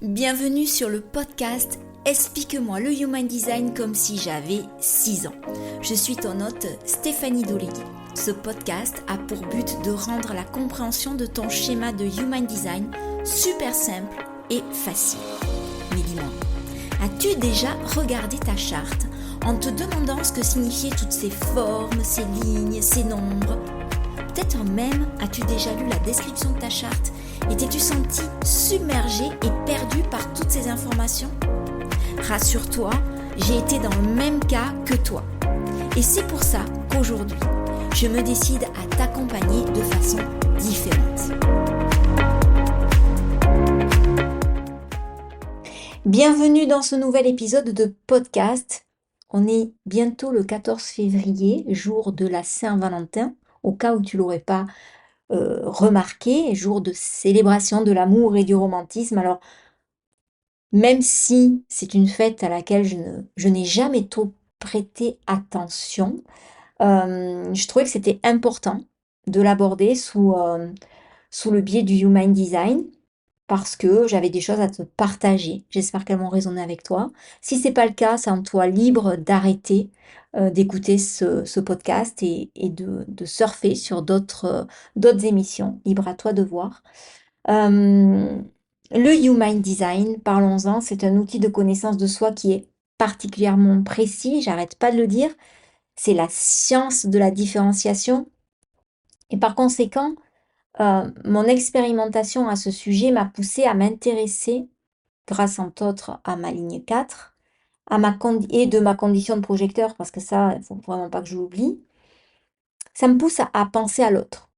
Bienvenue sur le podcast Explique-moi le Human Design comme si j'avais 6 ans. Je suis ton hôte Stéphanie Dolegui. Ce podcast a pour but de rendre la compréhension de ton schéma de Human Design super simple et facile. Mais dis-moi, as-tu déjà regardé ta charte en te demandant ce que signifiaient toutes ces formes, ces lignes, ces nombres ? Peut-être même as-tu déjà lu la description de ta charte et t'es-tu senti submergé et perdu par toutes ces informations ? Rassure-toi, j'ai été dans le même cas que toi. Et c'est pour ça qu'aujourd'hui, je me décide à t'accompagner de façon différente. Bienvenue dans ce nouvel épisode de podcast. On est bientôt le 14 février, jour de la Saint-Valentin, au cas où tu l'aurais pas remarqué, jour de célébration de l'amour et du romantisme. Alors, même si c'est une fête à laquelle je n'ai jamais trop prêté attention, je trouvais que c'était important de l'aborder sous le biais du Human Design parce que j'avais des choses à te partager. J'espère qu'elles vont résonner avec toi. Si c'est pas le cas, sens-toi libre d'arrêter d'écouter ce podcast et de surfer sur d'autres émissions. Libre à toi de voir. Euh, le Human Design, parlons-en, c'est un outil de connaissance de soi qui est particulièrement précis, j'arrête pas de le dire. C'est la science de la différenciation. Et par conséquent, mon expérimentation à ce sujet m'a poussée à m'intéresser, grâce entre autres à ma ligne 4, et de ma condition de projecteur, parce que ça, il ne faut vraiment pas que je l'oublie. Ça me pousse à penser à l'autre,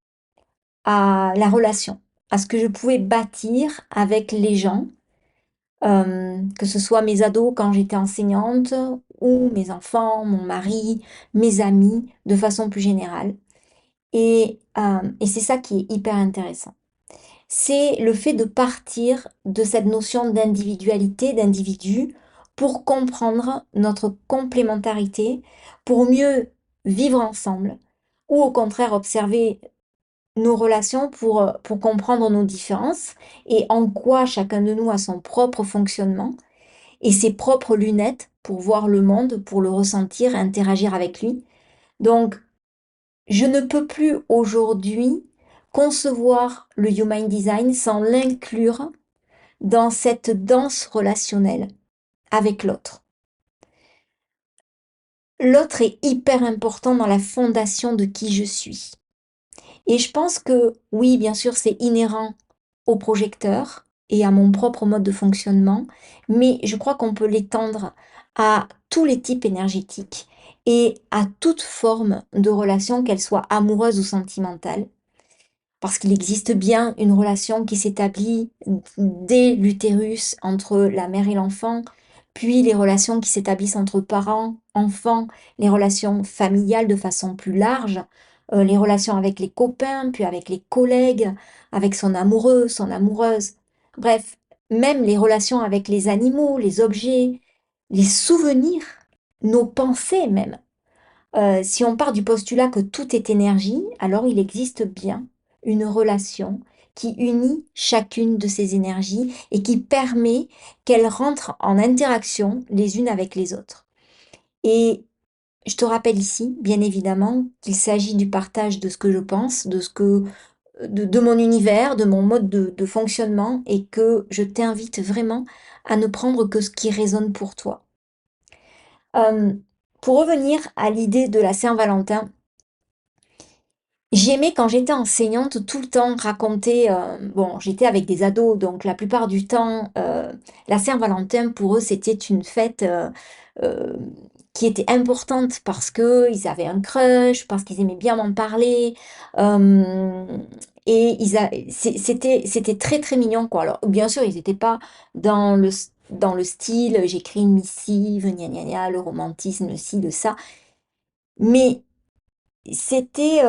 à la relation, à ce que je pouvais bâtir avec les gens, que ce soit mes ados quand j'étais enseignante, ou mes enfants, mon mari, mes amis, de façon plus générale. Et c'est ça qui est hyper intéressant. C'est le fait de partir de cette notion d'individualité, d'individu, pour comprendre notre complémentarité, pour mieux vivre ensemble, ou au contraire observer nos relations pour comprendre nos différences et en quoi chacun de nous a son propre fonctionnement et ses propres lunettes pour voir le monde, pour le ressentir, interagir avec lui. Donc, je ne peux plus aujourd'hui concevoir le Human Design sans l'inclure dans cette danse relationnelle avec l'autre. L'autre est hyper important dans la fondation de qui je suis. Et je pense que oui, bien sûr, c'est inhérent au projecteur et à mon propre mode de fonctionnement, mais je crois qu'on peut l'étendre à tous les types énergétiques et à toute forme de relation, qu'elle soit amoureuse ou sentimentale. Parce qu'il existe bien une relation qui s'établit dès l'utérus entre la mère et l'enfant, puis les relations qui s'établissent entre parents, enfants, les relations familiales de façon plus large, les relations avec les copains, puis avec les collègues, avec son amoureux, son amoureuse. Bref, même les relations avec les animaux, les objets, les souvenirs, nos pensées même. Si on part du postulat que tout est énergie, alors il existe bien une relation qui unit chacune de ces énergies et qui permet qu'elles rentrent en interaction les unes avec les autres. Et je te rappelle ici, bien évidemment, qu'il s'agit du partage de ce que je pense, de mon univers, de mon mode de fonctionnement, et que je t'invite vraiment à ne prendre que ce qui résonne pour toi. Euh, pour revenir à l'idée de la Saint-Valentin, j'aimais quand j'étais enseignante tout le temps raconter, bon, j'étais avec des ados, donc la plupart du temps, la Saint-Valentin pour eux c'était une fête euh, qui était importante parce que ils avaient un crush, parce qu'ils aimaient bien m'en parler, euh, et c'était très très mignon quoi. Alors bien sûr ils n'étaient pas dans le style, j'écris une missive, gna gna gna, le romantisme, le ci, le ça, mais c'était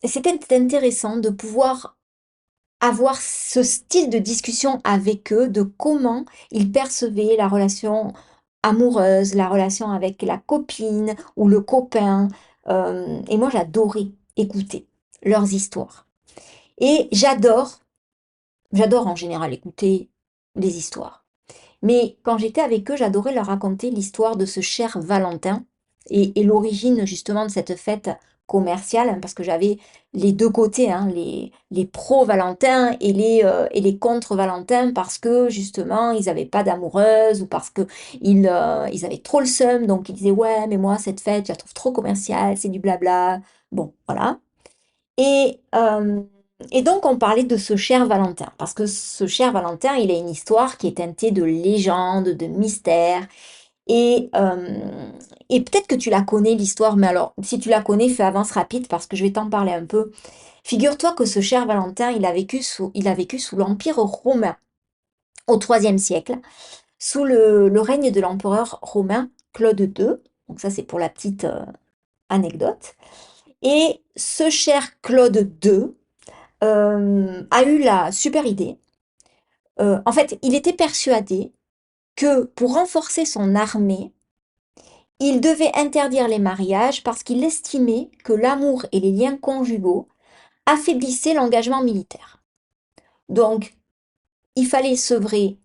c'était intéressant de pouvoir avoir ce style de discussion avec eux, de comment ils percevaient la relation amoureuse, la relation avec la copine ou le copain. Et moi, j'adorais écouter leurs histoires. Et j'adore en général écouter les histoires. Mais quand j'étais avec eux, j'adorais leur raconter l'histoire de ce cher Valentin et l'origine justement de cette fête commerciale, hein, parce que j'avais les deux côtés, hein, les pro-Valentin et les contre-Valentin, parce que justement, ils n'avaient pas d'amoureuse ou parce que ils avaient trop le seum, donc ils disaient, ouais, mais moi, cette fête, je la trouve trop commerciale, c'est du blabla. Bon, voilà. Et, euh, et donc, on parlait de ce cher Valentin, parce que ce cher Valentin, il a une histoire qui est teintée de légende, de mystère, et, euh, et peut-être que tu la connais, l'histoire, mais alors, si tu la connais, fais avance rapide, parce que je vais t'en parler un peu. Figure-toi que ce cher Valentin, il a vécu sous l'Empire romain, au IIIe siècle, sous le règne de l'empereur romain Claude II. Donc ça, c'est pour la petite anecdote. Et ce cher Claude II, a eu la super idée. En fait, il était persuadé que pour renforcer son armée, il devait interdire les mariages parce qu'il estimait que l'amour et les liens conjugaux affaiblissaient l'engagement militaire. Donc, il fallait sevrer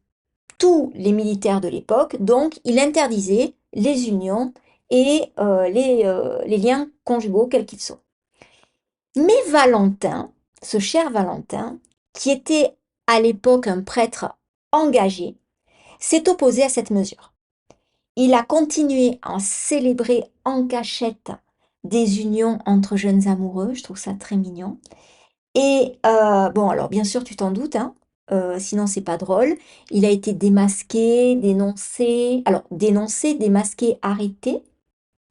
tous les militaires de l'époque, donc il interdisait les unions et les liens conjugaux, quels qu'ils soient. Mais Valentin, ce cher Valentin, qui était à l'époque un prêtre engagé, s'est opposé à cette mesure. Il a continué à célébrer en cachette des unions entre jeunes amoureux, je trouve ça très mignon. Et bon, alors bien sûr, tu t'en doutes, hein, sinon c'est pas drôle. Il a été démasqué, dénoncé, alors dénoncé, démasqué, arrêté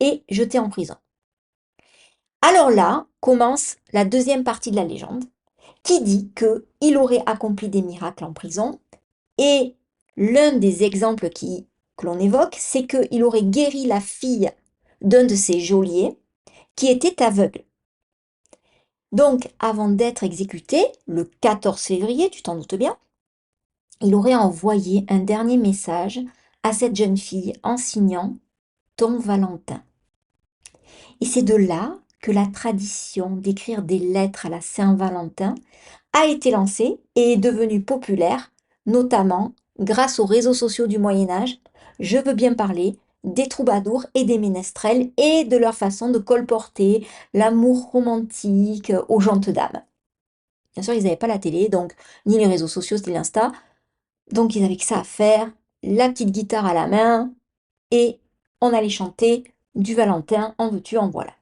et jeté en prison. Alors là commence la deuxième partie de la légende, qui dit qu'il aurait accompli des miracles en prison. Et l'un des exemples que l'on évoque, c'est qu'il aurait guéri la fille d'un de ses geôliers qui était aveugle. Donc, avant d'être exécuté, le 14 février, tu t'en doutes bien, il aurait envoyé un dernier message à cette jeune fille en signant Ton Valentin. Et c'est de là que la tradition d'écrire des lettres à la Saint-Valentin a été lancée et est devenue populaire, notamment grâce aux réseaux sociaux du Moyen Âge. Je veux bien parler des troubadours et des ménestrels et de leur façon de colporter l'amour romantique aux gentes dames. Bien sûr, ils n'avaient pas la télé, donc ni les réseaux sociaux, ni l'Insta, donc ils avaient que ça à faire, la petite guitare à la main, et on allait chanter du Valentin, en veux-tu, en voilà.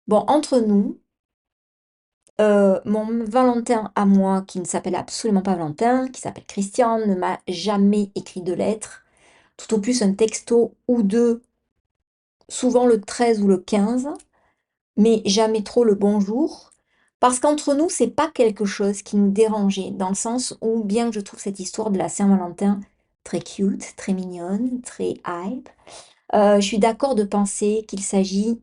Bon, entre nous, mon Valentin à moi, qui ne s'appelle absolument pas Valentin, qui s'appelle Christian, ne m'a jamais écrit de lettre, tout au plus un texto ou deux, souvent le 13 ou le 15, mais jamais trop le bonjour, parce qu'entre nous, c'est pas quelque chose qui nous dérangeait, dans le sens où, bien que je trouve cette histoire de la Saint-Valentin très cute, très mignonne, très hype, je suis d'accord de penser qu'il s'agit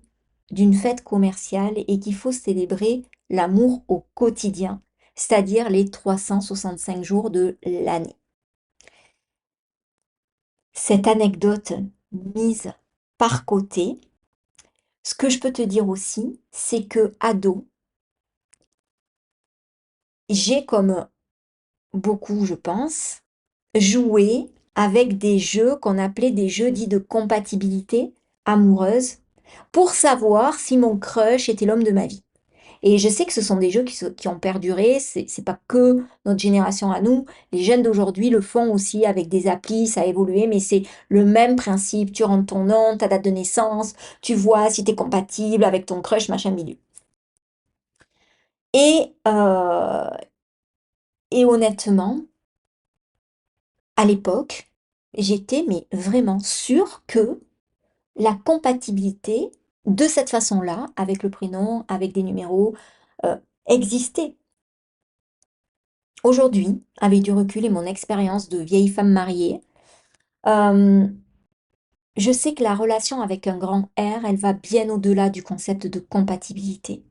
d'une fête commerciale et qu'il faut célébrer l'amour au quotidien, c'est-à-dire les 365 jours de l'année. Cette anecdote mise par côté, ce que je peux te dire aussi, c'est que ado, j'ai comme beaucoup, je pense, joué avec des jeux qu'on appelait des jeux dits de compatibilité amoureuse pour savoir si mon crush était l'homme de ma vie. Et je sais que ce sont des jeux qui ont perduré, c'est pas que notre génération à nous, les jeunes d'aujourd'hui le font aussi avec des applis, ça a évolué, mais c'est le même principe, tu rentres ton nom, ta date de naissance, tu vois si tu es compatible avec ton crush, machin bidule. Et, euh, et honnêtement, à l'époque, j'étais mais vraiment sûre que la compatibilité de cette façon-là, avec le prénom, avec des numéros, euh, existait. Aujourd'hui, avec du recul et mon expérience de vieille femme mariée, euh, je sais que la relation avec un grand R, elle va bien au-delà du concept de compatibilité.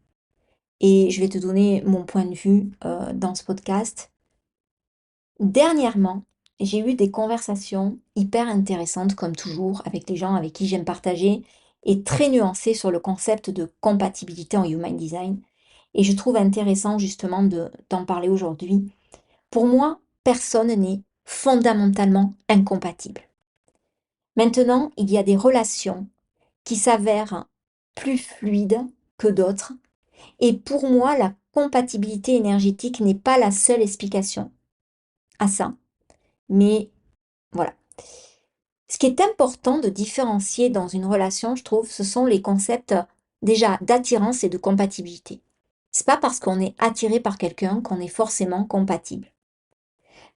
Et je vais te donner mon point de vue dans ce podcast. Dernièrement, j'ai eu des conversations hyper intéressantes, comme toujours, avec les gens avec qui j'aime partager, et très nuancées sur le concept de compatibilité en Human Design. Et je trouve intéressant justement d'en parler aujourd'hui. Pour moi, personne n'est fondamentalement incompatibles. Maintenant, il y a des relations qui s'avèrent plus fluides que d'autres, et pour moi, la compatibilité énergétique n'est pas la seule explication à ça, mais voilà. Ce qui est important de différencier dans une relation, je trouve, ce sont les concepts déjà d'attirance et de compatibilité. C'est pas parce qu'on est attiré par quelqu'un qu'on est forcément compatible.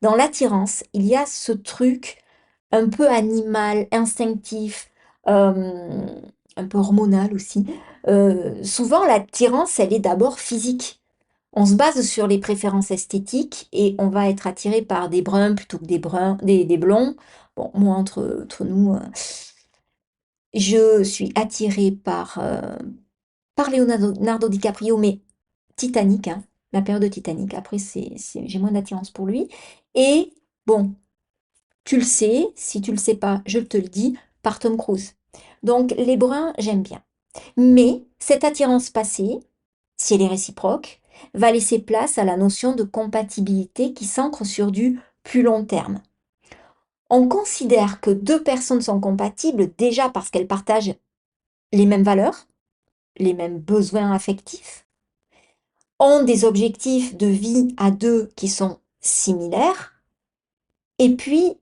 Dans l'attirance, il y a ce truc un peu animal, instinctif, un peu hormonal aussi. Souvent, l'attirance, elle est d'abord physique. On se base sur les préférences esthétiques et on va être attiré par des bruns plutôt que des blonds. Bon, moi, entre nous, je suis attirée par Leonardo DiCaprio, mais Titanic, hein, la période de Titanic. Après, j'ai moins d'attirance pour lui. Et bon, tu le sais, si tu le sais pas, je te le dis, par Tom Cruise. Donc, les bruns, j'aime bien. Mais cette attirance passée, si elle est réciproque, va laisser place à la notion de compatibilité qui s'ancre sur du plus long terme. On considère que deux personnes sont compatibles déjà parce qu'elles partagent les mêmes valeurs, les mêmes besoins affectifs, ont des objectifs de vie à deux qui sont similaires, et puis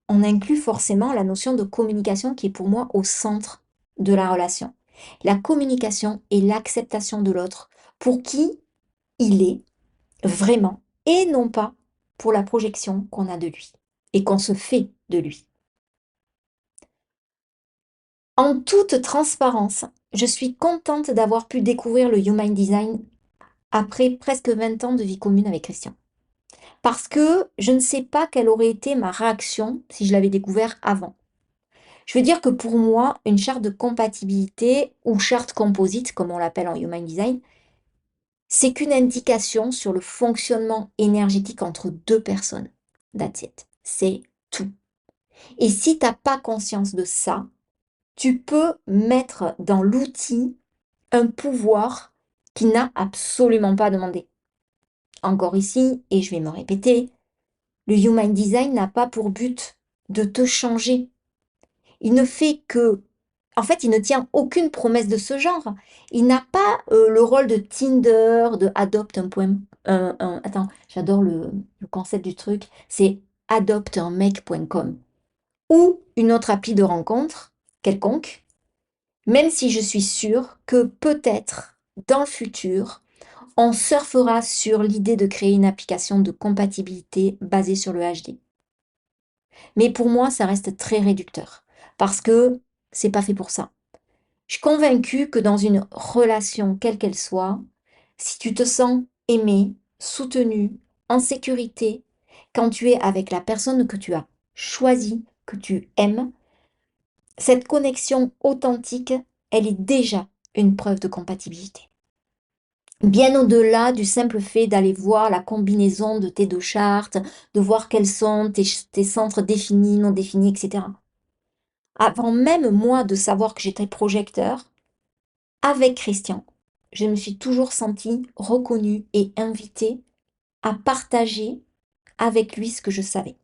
on inclut forcément la notion de communication qui est pour moi au centre de la relation. La communication et l'acceptation de l'autre pour qui il est vraiment et non pas pour la projection qu'on a de lui et qu'on se fait de lui. En toute transparence, je suis contente d'avoir pu découvrir le Human Design après presque 20 ans de vie commune avec Christian. Parce que je ne sais pas quelle aurait été ma réaction si je l'avais découvert avant. Je veux dire que pour moi, une charte de compatibilité ou charte composite, comme on l'appelle en Human Design, c'est qu'une indication sur le fonctionnement énergétique entre deux personnes. That's it. C'est tout. Et si tu n'as pas conscience de ça, tu peux mettre dans l'outil un pouvoir qui n'a absolument pas demandé. Encore ici, et je vais me répéter, le Human Design n'a pas pour but de te changer. Il ne fait que... En fait, il ne tient aucune promesse de ce genre. Il n'a pas le rôle de Tinder, de adopte un point... attends, j'adore le concept du truc. C'est adopteunmec.com ou une autre appli de rencontre quelconque, même si je suis sûre que peut-être, dans le futur, on surfera sur l'idée de créer une application de compatibilité basée sur le HD. Mais pour moi, ça reste très réducteur, parce que c'est pas fait pour ça. Je suis convaincue que dans une relation, quelle qu'elle soit, si tu te sens aimé, soutenu, en sécurité, quand tu es avec la personne que tu as choisie, que tu aimes, cette connexion authentique, elle est déjà une preuve de compatibilité. Bien au-delà du simple fait d'aller voir la combinaison de tes deux chartes, de voir quels sont tes centres définis, non définis, etc. Avant même moi de savoir que j'étais projecteur, avec Christian, je me suis toujours sentie reconnue et invitée à partager avec lui ce que je savais.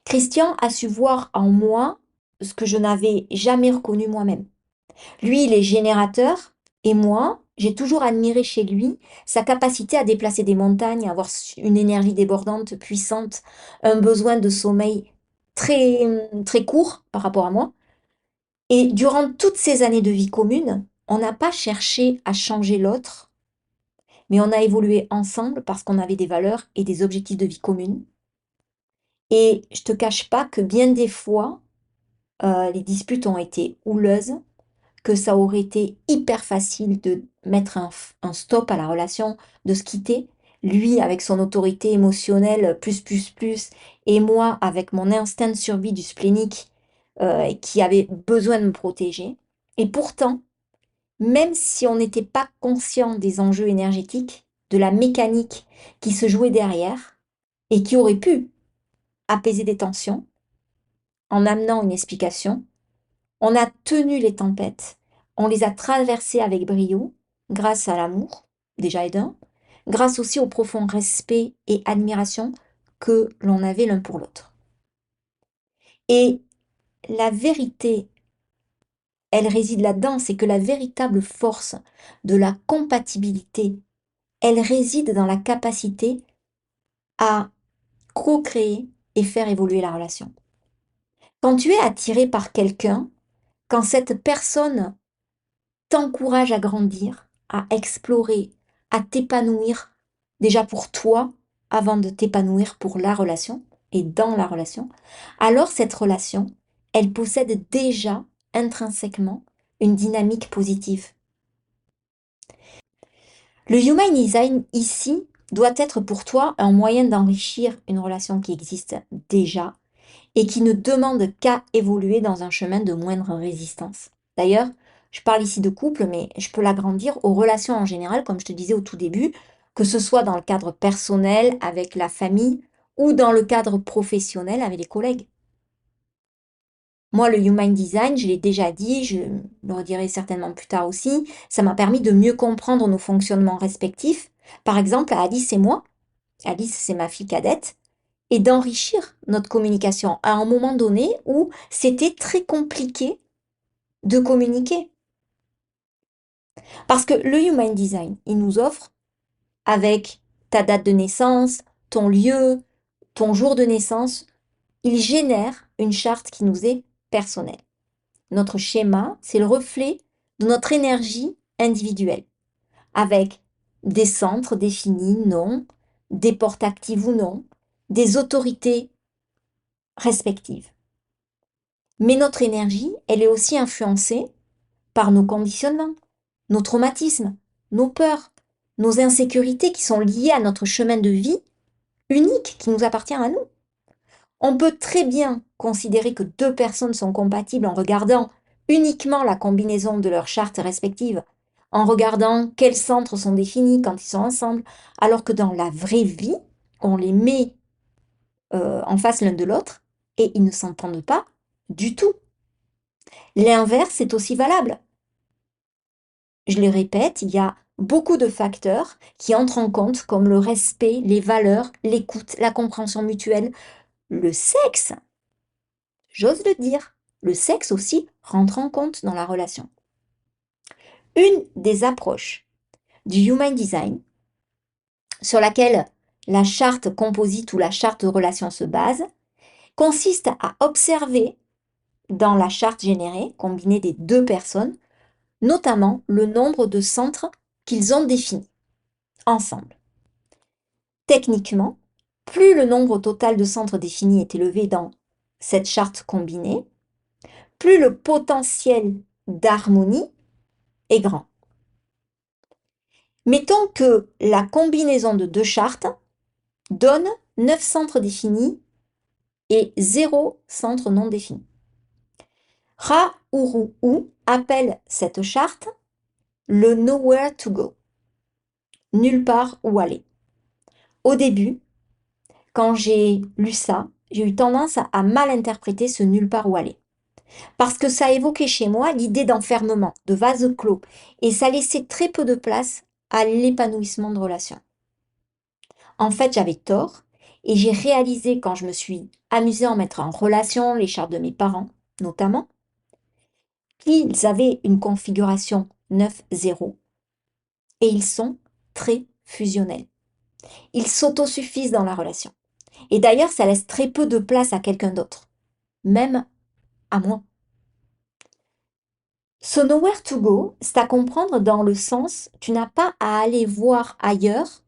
Christian a su voir en moi ce que je n'avais jamais reconnu moi-même. Lui, il est générateur et moi, j'ai toujours admiré chez lui sa capacité à déplacer des montagnes, à avoir une énergie débordante, puissante, un besoin de sommeil très, très court par rapport à moi. Et durant toutes ces années de vie commune, on n'a pas cherché à changer l'autre, mais on a évolué ensemble parce qu'on avait des valeurs et des objectifs de vie commune. Et je te cache pas que bien des fois, les disputes ont été houleuses, que ça aurait été hyper facile de mettre un stop à la relation, de se quitter. Lui avec son autorité émotionnelle plus, et moi avec mon instinct de survie du splénique qui avait besoin de me protéger. Et pourtant, même si on n'était pas conscient des enjeux énergétiques, de la mécanique qui se jouait derrière et qui aurait pu apaiser des tensions en amenant une explication, on a tenu les tempêtes, on les a traversées avec brio, grâce à l'amour, déjà et d'un, grâce aussi au profond respect et admiration que l'on avait l'un pour l'autre. Et la vérité, elle réside là-dedans, c'est que la véritable force de la compatibilité, elle réside dans la capacité à co-créer et faire évoluer la relation. Quand tu es attiré par quelqu'un, quand cette personne t'encourage à grandir, à explorer, à t'épanouir, déjà pour toi, avant de t'épanouir pour la relation et dans la relation, alors cette relation, elle possède déjà intrinsèquement une dynamique positive. Le Human Design ici doit être pour toi un moyen d'enrichir une relation qui existe déjà et qui ne demande qu'à évoluer dans un chemin de moindre résistance. D'ailleurs, je parle ici de couple, mais je peux l'agrandir aux relations en général, comme je te disais au tout début, que ce soit dans le cadre personnel, avec la famille, ou dans le cadre professionnel, avec les collègues. Moi, le Human Design, je l'ai déjà dit, je le redirai certainement plus tard aussi, ça m'a permis de mieux comprendre nos fonctionnements respectifs. Par exemple, à Alice et moi, Alice, c'est ma fille cadette, et d'enrichir notre communication à un moment donné où c'était très compliqué de communiquer. Parce que le Human Design, il nous offre, avec ta date de naissance, ton lieu, ton jour de naissance, il génère une charte qui nous est personnelle. Notre schéma, c'est le reflet de notre énergie individuelle, avec des centres définis, non, des portes actives ou non, des autorités respectives. Mais notre énergie, elle est aussi influencée par nos conditionnements, nos traumatismes, nos peurs, nos insécurités qui sont liées à notre chemin de vie unique qui nous appartient à nous. On peut très bien considérer que deux personnes sont compatibles en regardant uniquement la combinaison de leurs chartes respectives, en regardant quels centres sont définis quand ils sont ensemble, alors que dans la vraie vie, on les met en face l'un de l'autre et ils ne s'entendent pas du tout. L'inverse est aussi valable. Je le répète, il y a beaucoup de facteurs qui entrent en compte comme le respect, les valeurs, l'écoute, la compréhension mutuelle, le sexe, j'ose le dire, le sexe aussi rentre en compte dans la relation. Une des approches du Human Design sur laquelle la charte composite ou la charte de relation se base consiste à observer dans la charte générée, combinée des deux personnes, notamment le nombre de centres qu'ils ont définis ensemble. Techniquement, plus le nombre total de centres définis est élevé dans cette charte combinée, plus le potentiel d'harmonie est grand. Mettons que la combinaison de deux chartes donne 9 centres définis et 0 centre non défini. Ra-Uru-U appelle cette charte le nowhere to go, nulle part où aller. Au début, quand j'ai lu ça, j'ai eu tendance à mal interpréter ce nulle part où aller. Parce que ça évoquait chez moi l'idée d'enfermement, de vase clos, et ça laissait très peu de place à l'épanouissement de relations. En fait, j'avais tort, et j'ai réalisé quand je me suis amusée à en mettre en relation les chartes de mes parents, notamment, qu'ils avaient une configuration 9-0, et ils sont très fusionnels. Ils s'autosuffisent dans la relation. Et d'ailleurs, ça laisse très peu de place à quelqu'un d'autre, même à moi. Ce nowhere to go, c'est à comprendre dans le sens, tu n'as pas à aller voir ailleurs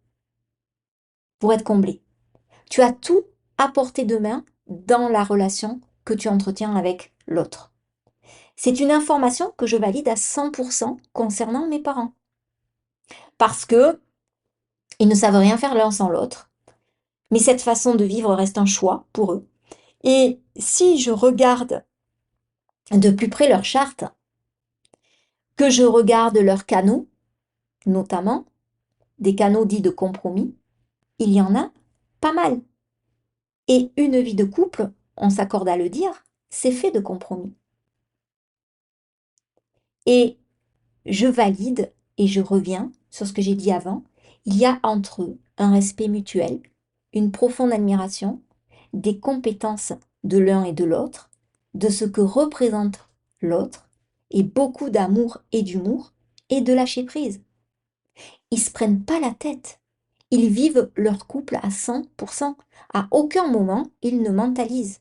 pour être comblé. Tu as tout à portée de main dans la relation que tu entretiens avec l'autre. C'est une information que je valide à 100% concernant mes parents. Parce que ils ne savent rien faire l'un sans l'autre. Mais cette façon de vivre reste un choix pour eux. Et si je regarde de plus près leur charte, que je regarde leurs canaux, notamment des canaux dits de compromis, il y en a pas mal. Et une vie de couple, on s'accorde à le dire, c'est fait de compromis. Et je valide et je reviens sur ce que j'ai dit avant. Il y a entre eux un respect mutuel, une profonde admiration des compétences de l'un et de l'autre, de ce que représente l'autre, et beaucoup d'amour et d'humour et de lâcher prise. Ils se prennent pas la tête. Ils vivent leur couple à 100%. À aucun moment, ils ne mentalisent.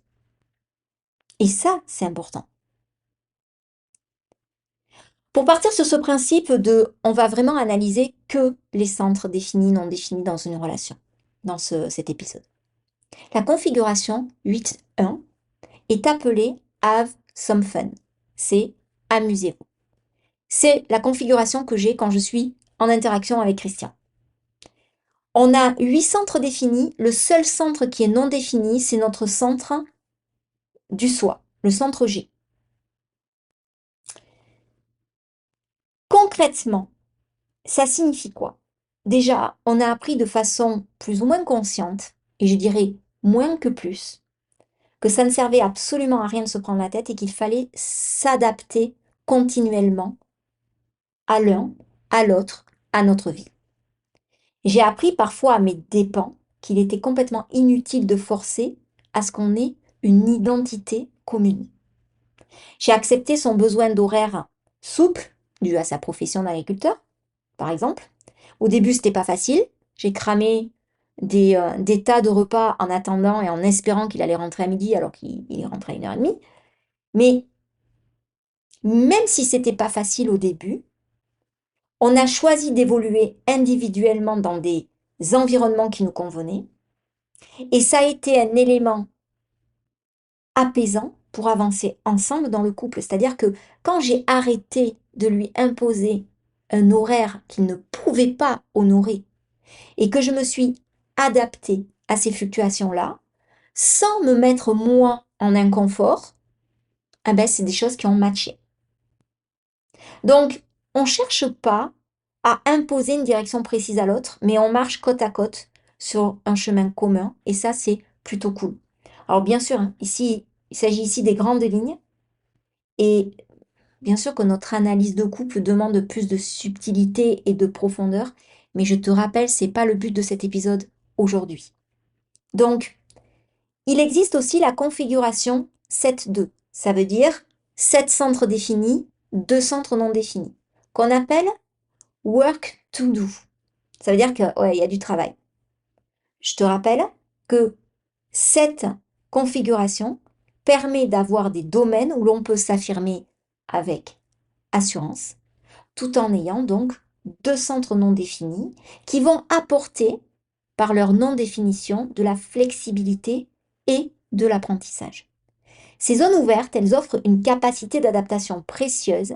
Et ça, c'est important. Pour partir sur ce principe de, on va vraiment analyser que les centres définis, non définis dans une relation, dans cet épisode. La configuration 8.1 est appelée Have some fun. C'est amusez-vous. C'est la configuration que j'ai quand je suis en interaction avec Christian. On a 8 centres définis. Le seul centre qui est non défini, c'est notre centre du soi, le centre G. Concrètement, ça signifie quoi? Déjà, on a appris de façon plus ou moins consciente, et je dirais moins que plus, que ça ne servait absolument à rien de se prendre la tête et qu'il fallait s'adapter continuellement à l'un, à l'autre, à notre vie. J'ai appris parfois à mes dépens qu'il était complètement inutile de forcer à ce qu'on ait une identité commune. J'ai accepté son besoin d'horaire souple, dû à sa profession d'agriculteur, par exemple. Au début, c'était pas facile. J'ai cramé des tas de repas en attendant et en espérant qu'il allait rentrer à midi alors qu'il est rentré à 1h30. Mais même si c'était pas facile au début, on a choisi d'évoluer individuellement dans des environnements qui nous convenaient. Et ça a été un élément apaisant pour avancer ensemble dans le couple. C'est-à-dire que quand j'ai arrêté de lui imposer un horaire qu'il ne pouvait pas honorer et que je me suis adaptée à ces fluctuations-là, sans me mettre moi en inconfort, eh ben, c'est des choses qui ont matché. Donc, on ne cherche pas à imposer une direction précise à l'autre, mais on marche côte à côte sur un chemin commun, et ça, c'est plutôt cool. Alors, bien sûr, hein, ici, il s'agit ici des grandes lignes, et bien sûr que notre analyse de couple demande plus de subtilité et de profondeur, mais je te rappelle, c'est pas le but de cet épisode aujourd'hui. Donc, il existe aussi la configuration 7-2. Ça veut dire 7 centres définis, 2 centres non définis, qu'on appelle work to do. Ça veut dire que, ouais, il y a du travail. Je te rappelle que cette configuration permet d'avoir des domaines où l'on peut s'affirmer avec assurance, tout en ayant donc 2 centres non définis qui vont apporter, par leur non-définition, de la flexibilité et de l'apprentissage. Ces zones ouvertes, elles offrent une capacité d'adaptation précieuse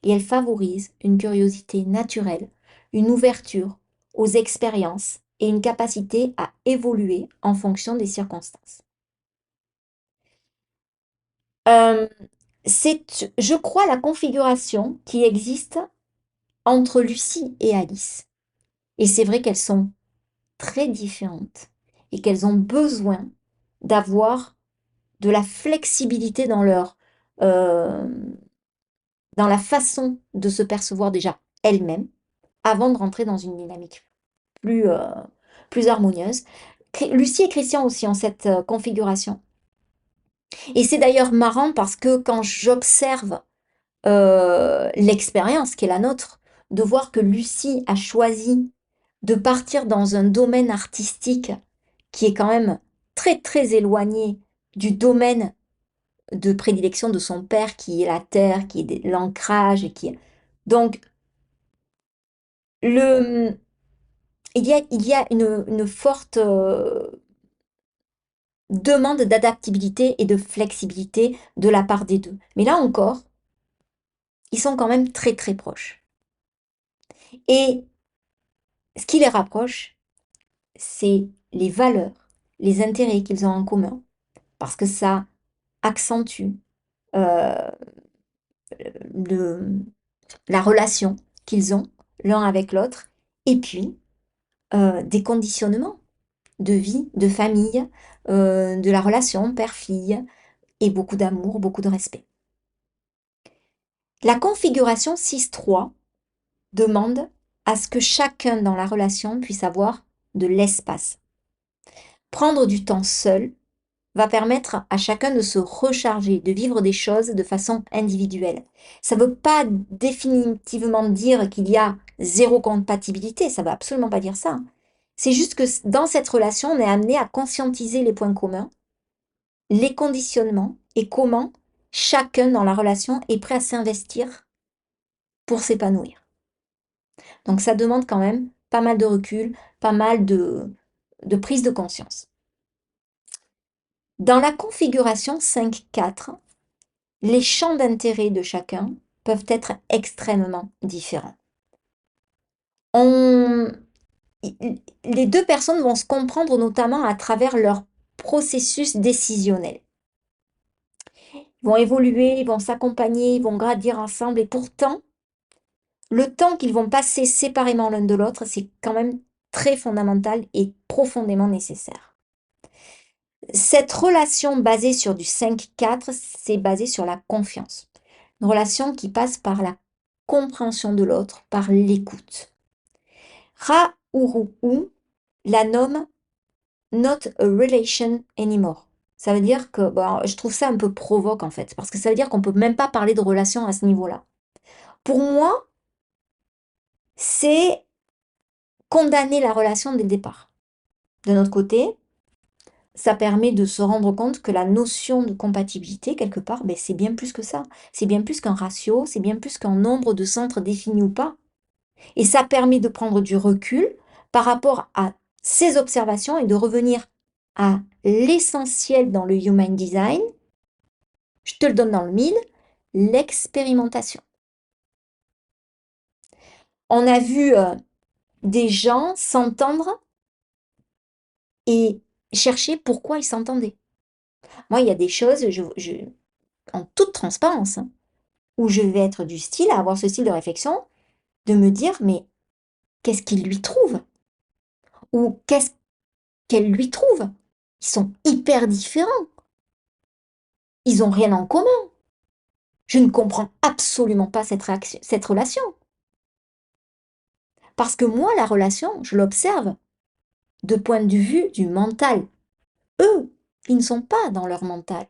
et elles favorisent une curiosité naturelle, une ouverture aux expériences et une capacité à évoluer en fonction des circonstances. C'est, je crois, la configuration qui existe entre Lucie et Alice. Et c'est vrai qu'elles sont très différentes et qu'elles ont besoin d'avoir de la flexibilité euh, dans la façon de se percevoir déjà elles-mêmes avant de rentrer dans une dynamique plus, euh, plus harmonieuse. Lucie et Christian aussi ont cette configuration. Et c'est d'ailleurs marrant parce que quand j'observe l'expérience qui est la nôtre, de voir que Lucie a choisi de partir dans un domaine artistique qui est quand même très très éloigné du domaine de prédilection de son père qui est la terre, qui est l'ancrage, donc le, il y a une forte demande d'adaptabilité et de flexibilité de la part des deux. Mais là encore, ils sont quand même très très proches. Et ce qui les rapproche, c'est les valeurs, les intérêts qu'ils ont en commun, parce que ça accentue euh, le- la relation qu'ils ont l'un avec l'autre, et puis des conditionnements de vie, de famille, de la relation père-fille, et beaucoup d'amour, beaucoup de respect. La configuration 6-3 demande à ce que chacun dans la relation puisse avoir de l'espace. Prendre du temps seul va permettre à chacun de se recharger, de vivre des choses de façon individuelle. Ça ne veut pas définitivement dire qu'il y a zéro compatibilité, ça ne veut absolument pas dire ça. C'est juste que dans cette relation, on est amené à conscientiser les points communs, les conditionnements et comment chacun dans la relation est prêt à s'investir pour s'épanouir. Donc ça demande quand même pas mal de recul, pas mal de prise de conscience. Dans la configuration 5-4, les champs d'intérêt de chacun peuvent être extrêmement différents. Les deux personnes vont se comprendre notamment à travers leur processus décisionnel. Ils vont évoluer, ils vont s'accompagner, ils vont grandir ensemble et pourtant, le temps qu'ils vont passer séparément l'un de l'autre, c'est quand même très fondamental et profondément nécessaire. Cette relation basée sur du 5-4, c'est basé sur la confiance. Une relation qui passe par la compréhension de l'autre, par l'écoute. Ra-Uru-U la nomme not a relation anymore. Ça veut dire que, bon, je trouve ça un peu provoque en fait, parce que ça veut dire qu'on peut même pas parler de relation à ce niveau-là. Pour moi, c'est condamner la relation dès le départ. De notre côté, ça permet de se rendre compte que la notion de compatibilité, quelque part, ben, c'est bien plus que ça. C'est bien plus qu'un ratio, c'est bien plus qu'un nombre de centres définis ou pas. Et ça permet de prendre du recul par rapport à ces observations et de revenir à l'essentiel dans le Human Design. Je te le donne dans le mille, l'expérimentation. On a vu des gens s'entendre et chercher pourquoi ils s'entendaient. Moi, il y a des choses, en toute transparence, hein, où je vais être du style à avoir ce style de réflexion, de me dire, mais qu'est-ce qu'il lui trouve? Ou qu'est-ce qu'elle lui trouve? Ils sont hyper différents. Ils n'ont rien en commun. Je ne comprends absolument pas cette relation. Parce que moi, la relation, je l'observe de point de vue du mental. Eux, ils ne sont pas dans leur mental.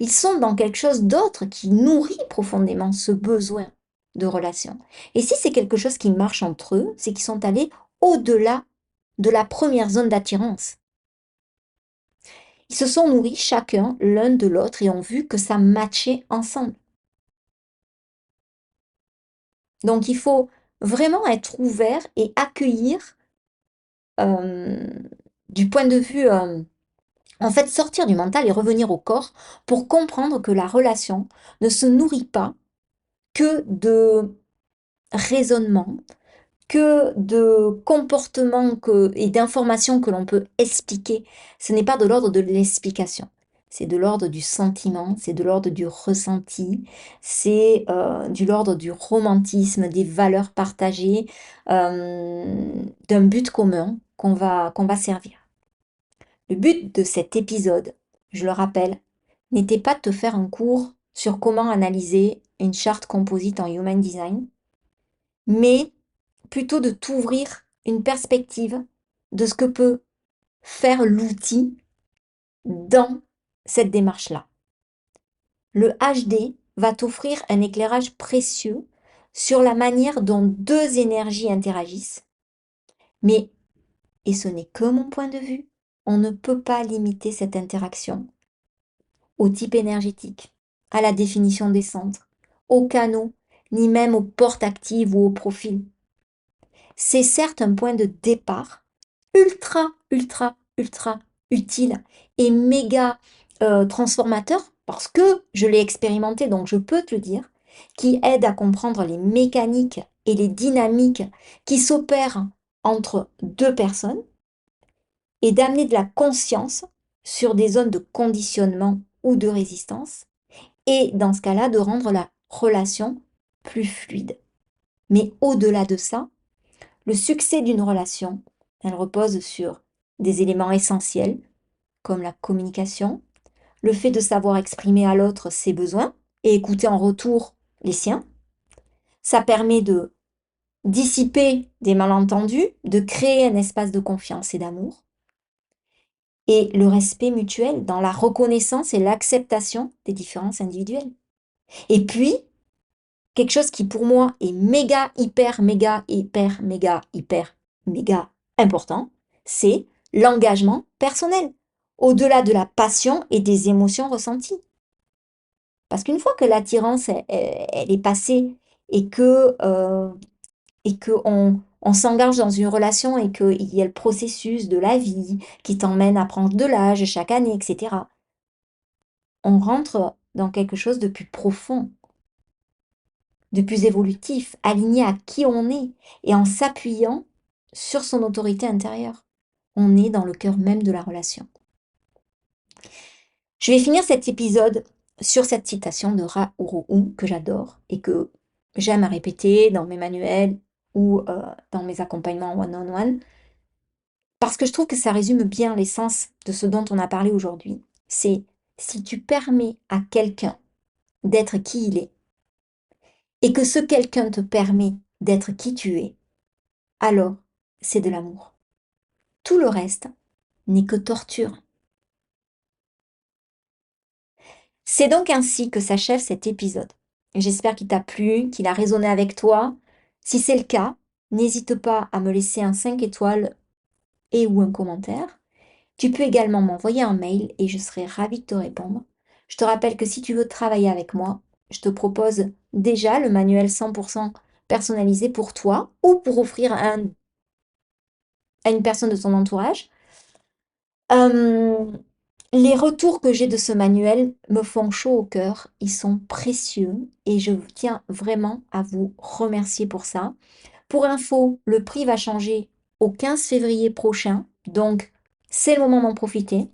Ils sont dans quelque chose d'autre qui nourrit profondément ce besoin de relation. Et si c'est quelque chose qui marche entre eux, c'est qu'ils sont allés au-delà de la première zone d'attirance. Ils se sont nourris chacun l'un de l'autre et ont vu que ça matchait ensemble. Donc il faut vraiment être ouvert et accueillir du point de vue, en fait, sortir du mental et revenir au corps pour comprendre que la relation ne se nourrit pas que de raisonnement, que de comportements et d'informations que l'on peut expliquer. Ce n'est pas de l'ordre de l'explication. C'est de l'ordre du sentiment, c'est de l'ordre du ressenti, c'est de l'ordre du romantisme, des valeurs partagées, d'un but commun qu'on va servir. Le but de cet épisode, je le rappelle, n'était pas de te faire un cours sur comment analyser une charte composite en Human Design, mais plutôt de t'ouvrir une perspective de ce que peut faire l'outil dans cette démarche-là. Le HD va t'offrir un éclairage précieux sur la manière dont deux énergies interagissent, mais, et ce n'est que mon point de vue, on ne peut pas limiter cette interaction au type énergétique, à la définition des centres, aux canaux, ni même aux portes actives ou au profil. C'est certes un point de départ ultra, ultra, ultra utile et méga transformateur, parce que je l'ai expérimenté, donc je peux te le dire, qui aide à comprendre les mécaniques et les dynamiques qui s'opèrent entre deux personnes et d'amener de la conscience sur des zones de conditionnement ou de résistance, et dans ce cas-là, de rendre la relation plus fluide. Mais au-delà de ça, le succès d'une relation, elle repose sur des éléments essentiels, comme la communication, le fait de savoir exprimer à l'autre ses besoins et écouter en retour les siens. Ça permet de dissiper des malentendus, de créer un espace de confiance et d'amour. et le respect mutuel dans la reconnaissance et l'acceptation des différences individuelles. Et puis, quelque chose qui pour moi est méga, hyper, méga, hyper, méga, hyper, méga important, c'est l'engagement personnel, au-delà de la passion et des émotions ressenties. Parce qu'une fois que l'attirance, elle est passée et on s'engage dans une relation et qu'il y a le processus de la vie qui t'emmène à prendre de l'âge chaque année, etc., on rentre dans quelque chose de plus profond, de plus évolutif, aligné à qui on est et en s'appuyant sur son autorité intérieure. On est dans le cœur même de la relation. Je vais finir cet épisode sur cette citation de Ra Uru que j'adore et que j'aime à répéter dans mes manuels ou dans mes accompagnements one-on-one, parce que je trouve que ça résume bien l'essence de ce dont on a parlé aujourd'hui. C'est si tu permets à quelqu'un d'être qui il est, et que ce quelqu'un te permet d'être qui tu es, alors c'est de l'amour. Tout le reste n'est que torture. C'est donc ainsi que s'achève cet épisode. J'espère qu'il t'a plu, qu'il a résonné avec toi. Si c'est le cas, n'hésite pas à me laisser un 5 étoiles et ou un commentaire. Tu peux également m'envoyer un mail et je serai ravie de te répondre. Je te rappelle que si tu veux travailler avec moi, je te propose déjà le manuel 100% personnalisé pour toi ou pour offrir à une personne de ton entourage. Les retours que j'ai de ce manuel me font chaud au cœur, ils sont précieux et je tiens vraiment à vous remercier pour ça. Pour info, le prix va changer au 15 février prochain, donc c'est le moment d'en profiter.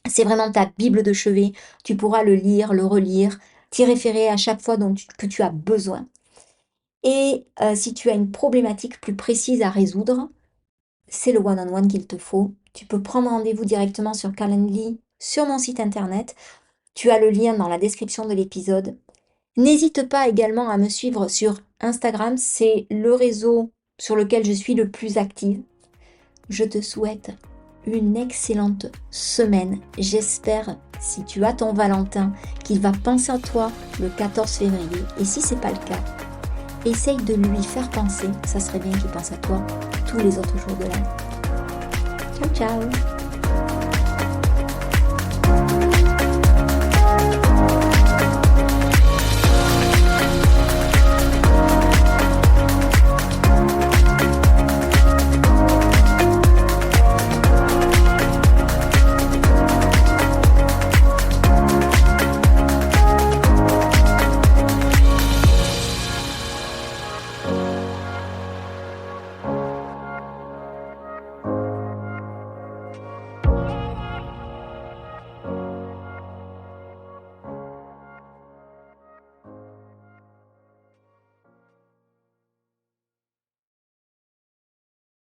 C'est vraiment ta Bible de chevet, tu pourras le lire, le relire, t'y référer à chaque fois que tu as besoin. Et si tu as une problématique plus précise à résoudre, c'est le one-on-one qu'il te faut. Tu peux prendre rendez-vous directement sur Calendly, sur mon site internet. Tu as le lien dans la description de l'épisode. N'hésite pas également à me suivre sur Instagram, c'est le réseau sur lequel je suis le plus active. Je te souhaite une excellente semaine. J'espère, si tu as ton Valentin, qu'il va penser à toi le 14 février. Et si ce n'est pas le cas, essaye de lui faire penser. Ça serait bien qu'il pense à toi tous les autres jours de l'année. Ciao, ciao!